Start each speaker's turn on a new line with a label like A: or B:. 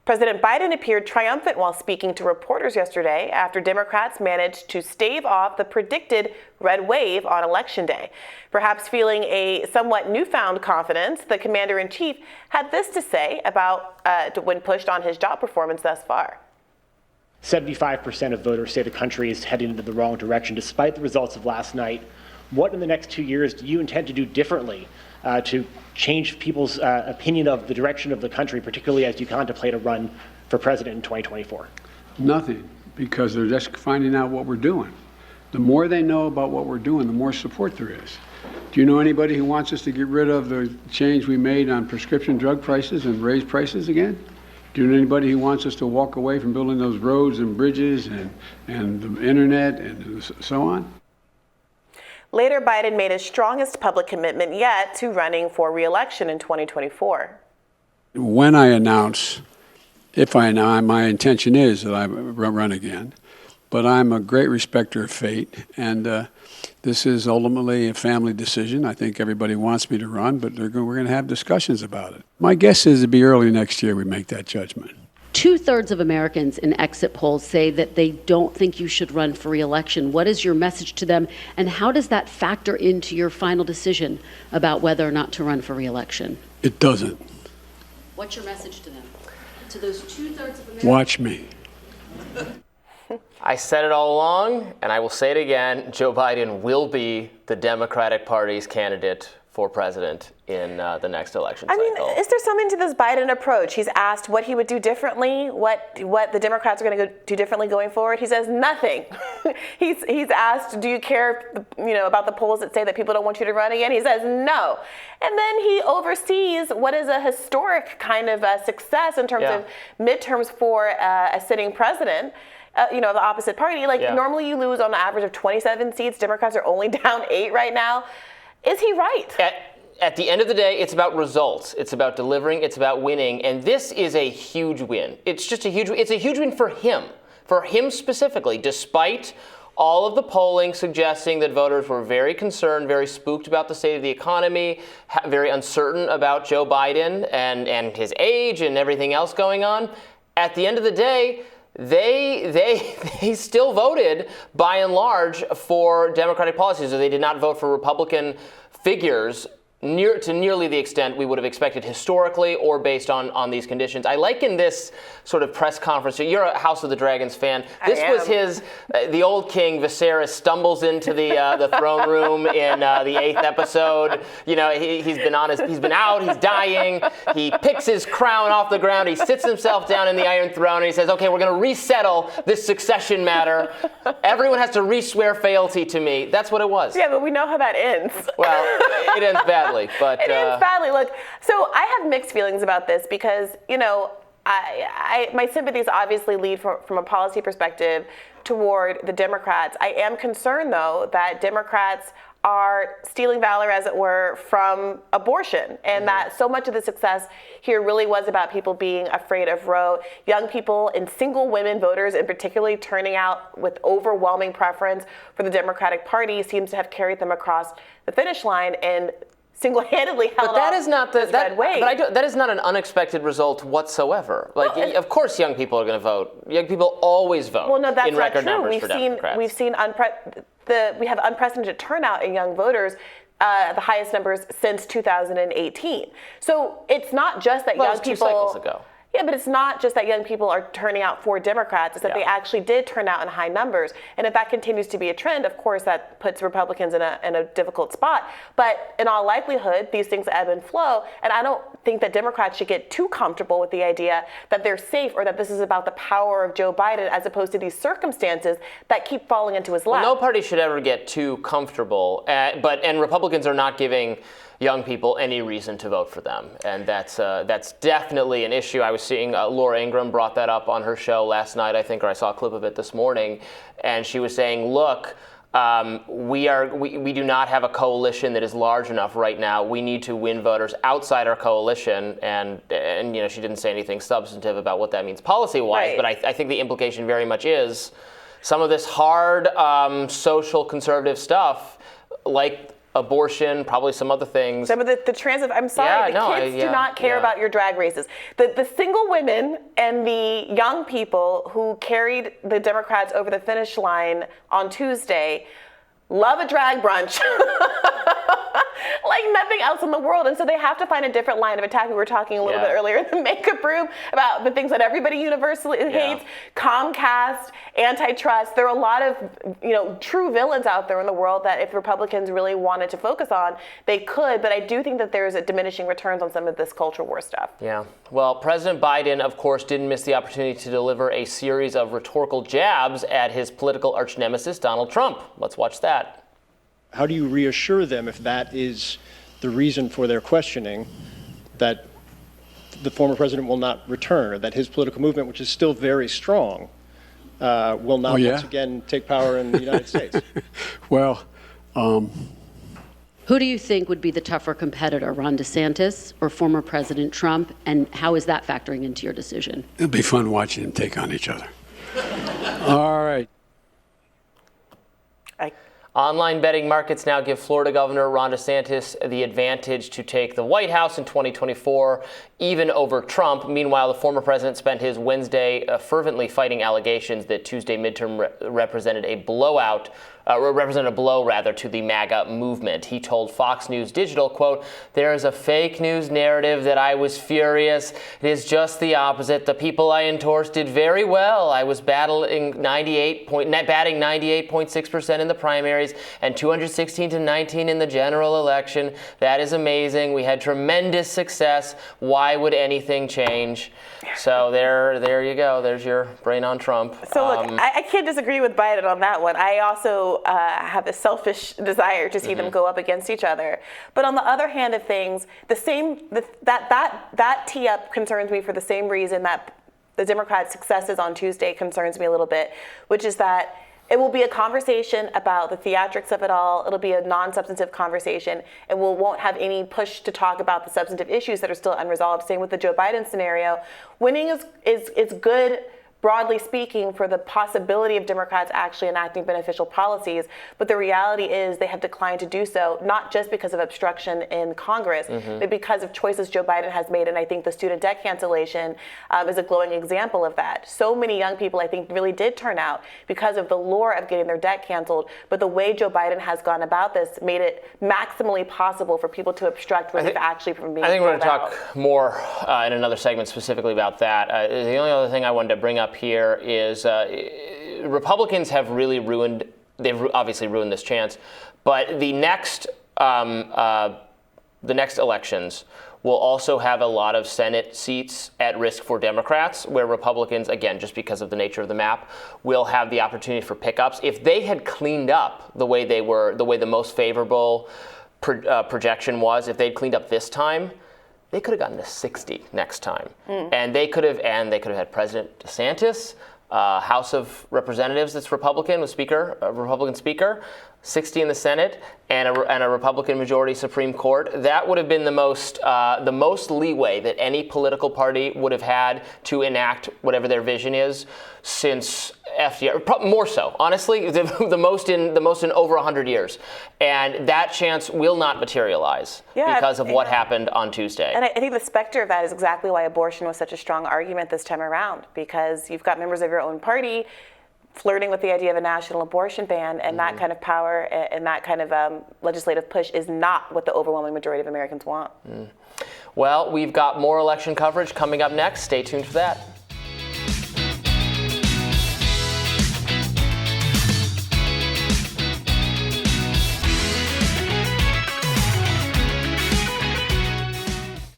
A: President Biden appeared triumphant while speaking to reporters yesterday after Democrats managed to stave off the predicted red wave on Election Day. Perhaps feeling a somewhat newfound confidence, the commander-in-chief had this to say about when pushed on his job performance thus far.
B: 75% of voters say the country is heading into the wrong direction. Despite the results of last night, what in the next 2 years do you intend to do differently to change people's opinion of the direction of the country, particularly as you contemplate a run for president in 2024?
C: Nothing, because they're just finding out what we're doing. The more they know about what we're doing, the more support there is. Do you know anybody who wants us to get rid of the change we made on prescription drug prices and raise prices again? Do you know anybody who wants us to walk away from building those roads and bridges and the internet and so on?
A: Later, Biden made his strongest public commitment yet to running for re-election in 2024.
C: When I announce, if I announce, my intention is that I run again, but I'm a great respecter of fate, and this is ultimately a family decision. I think everybody wants me to run, but we're going to have discussions about it. My guess is it'll be early next year we make that judgment.
D: 2/3 of Americans in exit polls say that they don't think you should run for re-election. What is your message to them, and how does that factor into your final decision about whether or not to run for re-election?
C: It doesn't.
D: What's your message to them? To those 2/3 of Americans?
C: Watch me.
E: I said it all along, and I will say it again. Joe Biden will be the Democratic Party's candidate for president in the next election cycle.
A: I mean, is there something to this Biden approach? He's asked what he would do differently, what the Democrats are going to do differently going forward. He says nothing. he's asked, do you care, about the polls that say that people don't want you to run again? He says no. And then he oversees what is a historic kind of success in terms of midterms for a sitting president. The opposite party. Normally you lose on an average of 27 seats. Democrats are only down 8 right now. Is he right?
E: At the end of the day, it's about results. It's about delivering. It's about winning. And this is a huge win. It's a huge win for him specifically, despite all of the polling suggesting that voters were very concerned, very spooked about the state of the economy, very uncertain about Joe Biden and his age and everything else going on. At the end of the day, they still voted by and large for Democratic policies, or they did not vote for Republican figures to nearly the extent we would have expected historically or based on these conditions. I liken this sort of press conference. You're a House of the Dragons fan. This was the old king Viserys stumbles into the throne room in the 8th episode. He's been out, he's dying. He picks his crown off the ground. He sits himself down in the Iron Throne and he says, okay, we're going to resettle this succession matter. Everyone has to re-swear fealty to me. That's what it was.
A: Yeah, but we know how that ends.
E: Well, it ends badly. But
A: it ends badly. Look, so I have mixed feelings about this because, my sympathies obviously lead from a policy perspective toward the Democrats. I am concerned, though, that Democrats are stealing valor, as it were, from abortion, and that so much of the success here really was about people being afraid of Roe. Young people and single women voters in particular turning out with overwhelming preference for the Democratic Party seems to have carried them across the finish line and single-handedly held
E: that is not
A: red wave.
E: That is not an unexpected result whatsoever. Of course, young people are going to vote. Young people always vote.
A: Well, no, that's
E: in
A: not
E: record
A: true.
E: numbers for Democrats.
A: We have unprecedented turnout in young voters, the highest numbers since 2018. So it's not just that young people.
E: 2 cycles ago.
A: Yeah, but it's not just that young people are turning out for Democrats. It's that they actually did turn out in high numbers. And if that continues to be a trend, of course, that puts Republicans in a difficult spot. But in all likelihood, these things ebb and flow. And I don't think that Democrats should get too comfortable with the idea that they're safe or that this is about the power of Joe Biden as opposed to these circumstances that keep falling into his lap.
E: No party should ever get too comfortable. And Republicans are not giving young people any reason to vote for them. And that's definitely an issue. I was seeing Laura Ingraham brought that up on her show last night, I think, or I saw a clip of it this morning. And she was saying, look, we do not have a coalition that is large enough right now. We need to win voters outside our coalition. And she didn't say anything substantive about what that means policy-wise. Right. But I think the implication very much is some of this hard social conservative stuff, like abortion, probably some other things.
A: Some of the trans, I'm sorry, kids do not care about your drag races. The single women and the young people who carried the Democrats over the finish line on Tuesday love a drag brunch like nothing else in the world. And so they have to find a different line of attack. We were talking a little bit earlier in the makeup room about the things that everybody universally hates, Comcast, antitrust. There are a lot of true villains out there in the world that if Republicans really wanted to focus on, they could. But I do think that there's a diminishing returns on some of this culture war stuff.
E: Yeah. Well, President Biden, of course, didn't miss the opportunity to deliver a series of rhetorical jabs at his political arch nemesis, Donald Trump. Let's watch that.
F: How do you reassure them if that is the reason for their questioning, that the former president will not return, or that his political movement, which is still very strong, will not once again take power in the United States?
C: Well,
D: who do you think would be the tougher competitor, Ron DeSantis or former President Trump, and how is that factoring into your decision?
C: it'll be fun watching them take on each other. All right.
E: Online betting markets now give Florida Governor Ron DeSantis the advantage to take the White House in 2024, even over Trump. Meanwhile, the former president spent his Wednesday fervently fighting allegations that Tuesday midterm represented a blow to the MAGA movement. He told Fox News Digital, quote, "There is a fake news narrative that I was furious. It is just the opposite. The people I endorsed did very well. I was batting 98.6% in the primaries and 216 to 19 in the general election. That is amazing. We had tremendous success. Why would anything change?" So there you go. There's your brain on Trump.
A: So look, I can't disagree with Biden on that one. I also have a selfish desire to see them go up against each other. But on the other hand of things, that tee up concerns me for the same reason that the Democrats' successes on Tuesday concerns me a little bit, which is that it will be a conversation about the theatrics of it all. It'll be a non-substantive conversation, and we won't have any push to talk about the substantive issues that are still unresolved. Same with the Joe Biden scenario. Winning is good, broadly speaking, for the possibility of Democrats actually enacting beneficial policies. But the reality is they have declined to do so, not just because of obstruction in Congress, but because of choices Joe Biden has made. And I think the student debt cancellation is a glowing example of that. So many young people, I think, really did turn out because of the lure of getting their debt canceled. But the way Joe Biden has gone about this made it maximally possible for people to obstruct relief actually from being
E: I think we're going to
A: out.
E: talk more in another segment specifically about that. The only other thing I wanted to bring up here is Republicans have really they've obviously ruined this chance, but the next elections will also have a lot of Senate seats at risk for Democrats, where Republicans, again, just because of the nature of the map, will have the opportunity for pickups. If they had cleaned up the way the most favorable projection was, if they'd cleaned up this time, they could have gotten to 60 next time. And they could have had President DeSantis, House of Representatives that's Republican with Republican Speaker, 60 in the Senate, and a Republican majority Supreme Court. That would have been the most leeway that any political party would have had to enact whatever their vision is since FDR. More so, honestly, the most in over 100 years. And that chance will not materialize because of what happened on Tuesday.
A: And I think the specter of that is exactly why abortion was such a strong argument this time around, because you've got members of your own party flirting with the idea of a national abortion ban, and that kind of power and that kind of legislative push is not what the overwhelming majority of Americans want.
E: Well, we've got more election coverage coming up next. Stay tuned for that.